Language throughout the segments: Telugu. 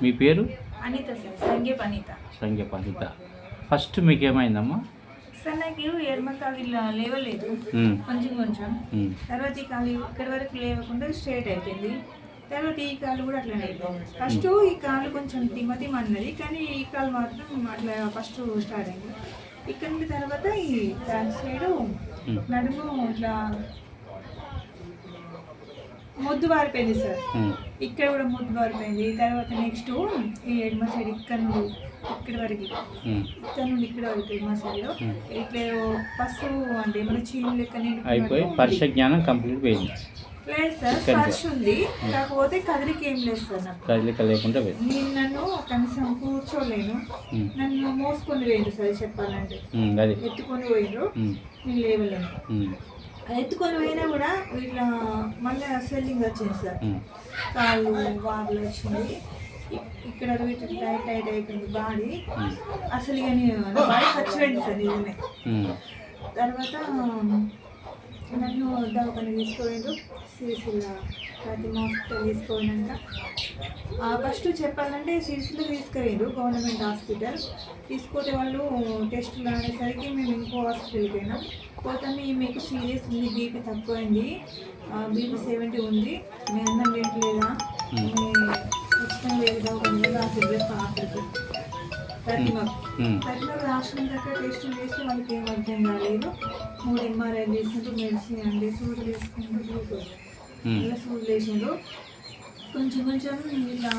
మీ పేరు? అనిత సార్, సంగీప్ అనిత. సంగీప్ అనిత. ఫస్ట్ మీకు ఏమైందమ్మా? సార్ నాకు ఎడమ కాలు లేవలేదు, కొంచెం. తర్వాత ఈ కాలు ఇక్కడి వరకు లేవకుండా స్ట్రైట్ అయిపోయింది. తర్వాత ఈ కాలు కూడా అట్లనే అయిపోయింది. ఫస్ట్ ఈ కాలు కొంచెం తిమ్మ అన్నది, కానీ ఈ కాలు మాత్రం అట్లా ఫస్ట్ స్టార్ట్ అయింది. ఇక్కడ నుండి తర్వాత ఈ బ్యాక్ సైడ్ నడుము ఇట్లా మొద్దు బారిపోయింది సార్. ఇక్కడ కూడా మొద్దు బారిపోయింది. తర్వాత నెక్స్ట్ ఈ ఎడమ సైడ్ ఇక్కడ నుండి ఇక్కడి వరకు, ఇక్కడ నుండి ఇక్కడ వరకు ఎడమ సైడ్ ఇట్లా పసుపు అంటే మన చీని లెక్క అయిపోయి పరిచయ జ్ఞానం కంప్లీట్ పోయింది. లేదు సార్, స్పర్శ ఉంది, కాకపోతే కదిలికి ఏం లేదు సార్. నాకు కదిలిక లేకుండా నేను నన్ను కనీసం కూర్చోలేను, నన్ను మోసుకొని పోయిండ్రు సార్ చెప్పాలంటే. ఎత్తుకొని పోయిండ్రు, నేను లేవలేను. ఎత్తుకొని పోయినా కూడా ఇట్లా మళ్ళీ స్వెల్లింగ్ వచ్చింది సార్, కాళ్ళు వార్లు వచ్చింది, ఇక్కడ టైట్ అయిపోయింది బాడీ. అసలు ఇక బాడీ చచ్చిపోయింది సార్ నిజమే. తర్వాత నన్ను దవాఖాన తీసుకుపోయిండ్రు, సిరిసిల్ల ప్రతిమ హాస్పిటల్ తీసుకుపోయినాక ఫస్ట్ చెప్పాలంటే సిరిసిల్ల తీసుకుపోయిండ్రు గవర్నమెంట్ హాస్పిటల్. తీసుకుంటే వాళ్ళు టెస్టులు అనేసరికి మేము ఇంకో హాస్పిటల్కి పోయినాం. పోతే మీకు సీరియస్ ఉంది, బీపీ తక్కువైంది, బీపీ 70 ఉంది, మీ అన్నం తింటలేదా, ఖచ్చితంగా వేరే దవాఖాన రాసిర్రు ప్రతిమకు రాసినాక టెస్టులు చేస్తే వాళ్ళకి ఏం అర్థం కాలేదు. 3 MRI వేసిండ్రు, మెడిసిన్ అండి సూదులు వేసుకుంటూ ఇలా సూదులు వేసిండ్రు. కొంచెం ఇలా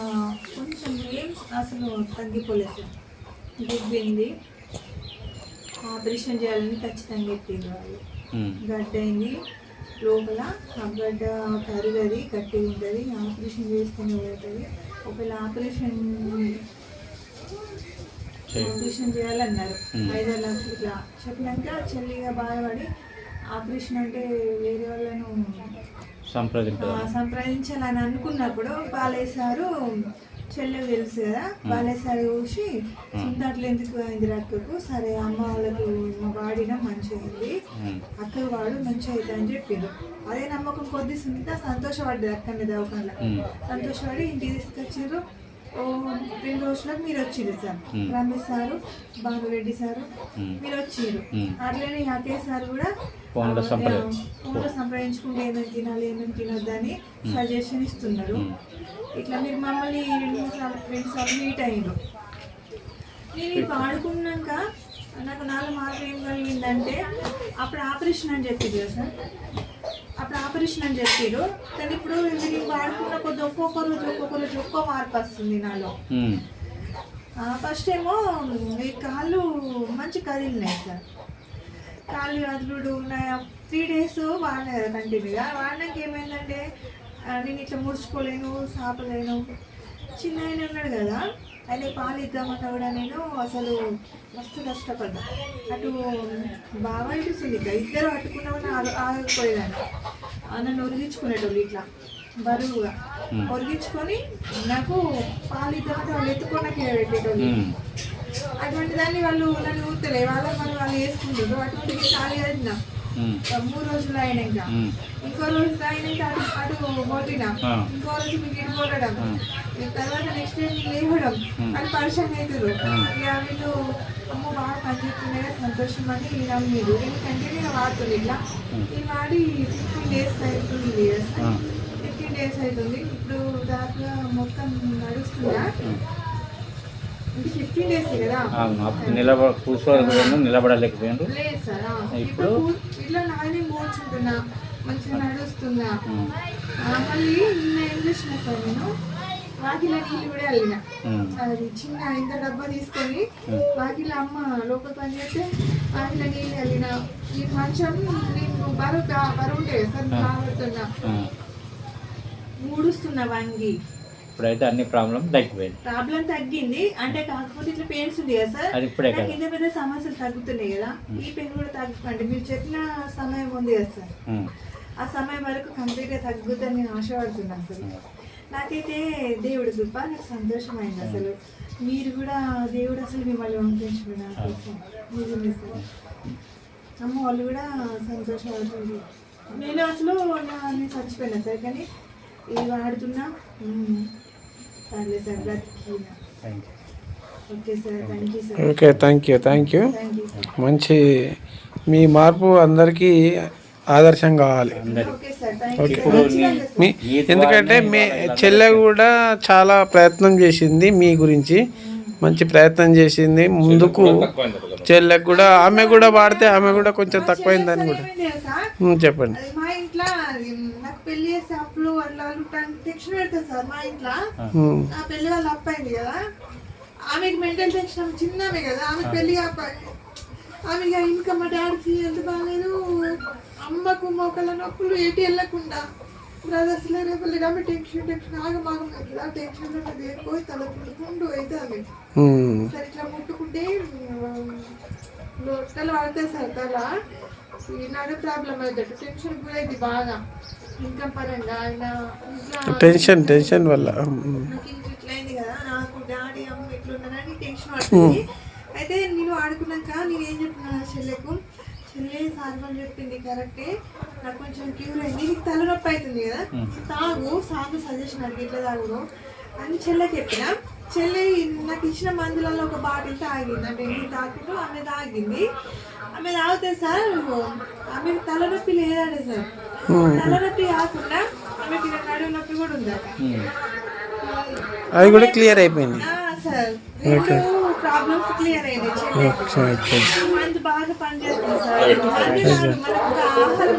కొంచెం ఏం అసలు తగ్గిపోలేదు సార్, దిగ్గింది. ఆపరేషన్ చేయాలని ఖచ్చితంగా చెప్పింది వాళ్ళు. గడ్డ అయింది లోపల, ఆ గడ్డ కరుగది గట్టిగా ఉంటుంది, ఆపరేషన్ చేస్తూనే ఉంటుంది. ఒకవేళ ఆపరేషన్ చేయాలన్నారు. 5 లక్షలు ఇట్లా చెప్పినాక చెల్లిగా బాధపడి ఆపరేషన్ అంటే వేరే వాళ్ళను సంప్రదించాలని అనుకున్నప్పుడు బాలేసారు, చెల్లెలు తెలుసు కదా, బాలేసారు చూసి సుందట్లు ఎందుకు అయింది అక్కకు, సరే అమ్మ వాళ్ళకు వాడిన మంచిగా అయింది, అక్కకు వాడు మంచిగా అవుతా అని చెప్పిండు. అదే నమ్మకం కొద్ది సునీత సంతోషపడ్డది. అక్కడనే దవాఖానలో సంతోషపడి ఇంటికి తీసుకొచ్చారు. 2 రోజులకు మీరు వచ్చిండ్రు sir, Ramesh sir, Bhanu Reddy sir మీరు వచ్చిండ్రు. అట్లనే అకే సార్ కూడా ఫోన్లో సంప్రదించుకుంటే ఏమేమి తినాలి ఏమేమి తినొద్దని సజెషన్ ఇస్తున్నారు. ఇట్లా మీరు మమ్మల్ని 2 సార్లు మీట్ అయ్యిండ్రు. నేను ఇప్పుడు ఆడుకున్నాక నాకు 4 మార్కులు ఏం కలిగిందంటే అప్పుడు ఆపరేషన్ అని చెప్పింది కదా సార్, అప్పుడు ఆపరేషన్ అని చెప్పారు. కానీ ఇప్పుడు మీరు వాడుకున్న కొద్ది ఒక్కొక్క రోజు ఒక్కో మార్పు వస్తుంది నాలో. ఫస్ట్ ఏమో ఈ కాళ్ళు మంచి కదిలినాయి సార్, కాళ్ళు కదులుడు 3 days వాడినా కదా కంటిన్యూగా. వాడినాక ఏమైందంటే నేను ఇట్లా ముడుచుకోలేను, సాపలేను. చిన్న ఆయన ఉన్నాడు కదా, ఆయన పాలు ఇద్దామన్నా కూడా నేను అసలు మస్తు కష్టపడ్డా. అటు బాగా ఇస్తుంది, ఇద్దరు పట్టుకున్నామని ఆగకపోయేదాన్ని. నన్ను ఒరిగించుకునేటోళ్ళు ఇట్లా బరువుగా ఒరిగించుకొని నాకు పాలు ఇద్దామంటే వాళ్ళు ఎత్తుకోవడానికి పెట్టేటోళ్ళు. అటువంటి దాన్ని వాళ్ళు నన్ను ఊతలే, వాళ్ళు వేసుకుంటారు. అటువంటి ఖాళీ అయినా 3 రోజులు అయినాక ఇంకో రోజు అయినాక అటు కొట్టినా, ఇంకో రోజు మీకు ఇటు కొట్టడం, తర్వాత నెక్స్ట్ డే లేవడం, అది పరిచయం అవుతారు. ఇక వీళ్ళు అమ్మ బాగా పనిచేస్తుండే సంతోషం అని నమ్మిరు. ఎందుకంటే నేను వాడుతుంది ఇట్లా ఈ వాడి 15 days అవుతుంది, 15 days అవుతుంది. ఇప్పుడు దాకా మొత్తం నడుస్తుందా 15 days కదా, నిలబడలేకపోయాడు. లేదు సార్, ఇప్పుడు ఇట్లా నానే మోర్చుంటున్నా, మంచిగా నడుస్తున్నా. మళ్ళీ నిన్న ఏం చేసిన సార్, నేను వాకిలో నీళ్ళు కూడా వెళ్ళిన. అది చిన్న ఇంత డబ్బా తీసుకొని వాకిలో అమ్మ లోపల పని చేస్తే వాకిలో నీళ్ళు వెళ్ళిన. ఈ మంచం నేను బరువు ఉంటాయి సార్, బాగుతున్నా, మూడుస్తున్నా వంగి. ఇప్పుడైతే అన్ని ప్రాబ్లం తగ్గింది. అంటే కాకపోతే ఇట్లా పెయిన్స్ ఉంది కదా సార్, కింద పెద్ద సమస్యలు తగ్గుతున్నాయి కదా, ఈ పెయిన్ కూడా తగ్గుతుంది. మీరు చెప్పిన సమయం ఉంది కదా సార్, ఆ సమయం వరకు కంప్లీట్గా తగ్గుతుందని నేను ఆశపడుతున్నాను. అసలు నాకైతే దేవుడి కృప, నాకు సంతోషమైంది. అసలు మీరు కూడా దేవుడు అసలు మిమ్మల్ని పంపించండి నా కోసం, నిజమే సార్. అమ్మ వాళ్ళు కూడా సంతోషపడుతుంది. నేను అసలు నేను చచ్చిపోయినా సార్, కానీ ఇది వాడుతున్నా సరే సార్ బ్రతికిన. Thank you. Okay sir, thank you sir. Okay, thank you. Thank you మంచి మీ మార్పు అందరికీ ఆదర్శం కావాలి. Okay sir, thank okay. You. ఇప్పుడు ఖచ్చితంగా సార్. మీ ఎందుకంటే మీ చెల్లె కూడా చాలా ప్రయత్నం చేసింది మీ గురించి, మంచి ప్రయత్నం చేసింది ముందుకు. చెల్లెకు కూడా ఆమె కూడా వాడితే ఆమె కూడా కొంచెం తక్కువైందని కూడా ఏమైంది తెలుసా? చెప్పండి. అది మా ఇంట్లో నాకు పెళ్లి చేసే అప్పులు అట్లా టెన్షన్ పెడతారు సార్ మా ఇంట్లో. నా పెళ్లి వాళ్ళ అప్పయింది కదా, ఆమెకి మెంటల్ టెన్షన్, చిన్నమే కదా ఆమె పెళ్లి అబ్బాయి. ఆమె ఇంకా మా డాడీకి హెల్త్ బాగాలేదు, అమ్మకు మోకల నొప్పులు, ఏటి వెళ్ళకుండా బ్రదర్స్ రేపు ఆమె టెన్షన్ ఆగమాగం అవుతుంది. ఆ టెన్షన్ పోయి తల తిట్టుకుంటూ అయితే ఆమె సరే ఇట్లా ముట్టుకుంటే లొట్టలు పడతాయి సార్ తల. ఈనాడు ప్రాబ్లం అవుతాడు, టెన్షన్ గురైంది బాగా ఇన్కమ్ పరంగా. ఆయన టెన్షన్ వల్ల నాకు ఇంక ఇట్లా అయింది కదా, నాకు డాడీ అమ్మ ఇట్లున్నారని టెన్షన్ పడుతుంది. అయితే నేను ఆడుకున్నాక నేను ఏం చెప్పిన చెల్లెకు, చెల్లె సార్ వాళ్ళు చెప్పింది కరెక్టే, నాకు కొంచెం క్యూర్ అయింది, నీకు తలనొప్పి అవుతుంది కదా తాగు, సాగు సజెషన్ అడిగి ఎట్లా తాగుడు అని చెల్లెకి చెప్పిన. చెల్లె నాకు ఇచ్చిన మందులలో ఒక బాటిల్ తాగింది, అంటే ఎన్ని తాగుతూ ఆమె తాగింది. ఆమె తాగితే సార్ ఆమె తలనొప్పి లేదండి సార్, తలనొప్పి కాకుండా ఆమెకి నడుము నొప్పి కూడా ఉందా అది కూడా క్లియర్ అయిపోయింది సార్. రెండు ప్రాబ్లమ్స్ క్లియర్ అయినాయి. మందు బాగా పనిచేస్తుంది సార్. మనకు ఆహారం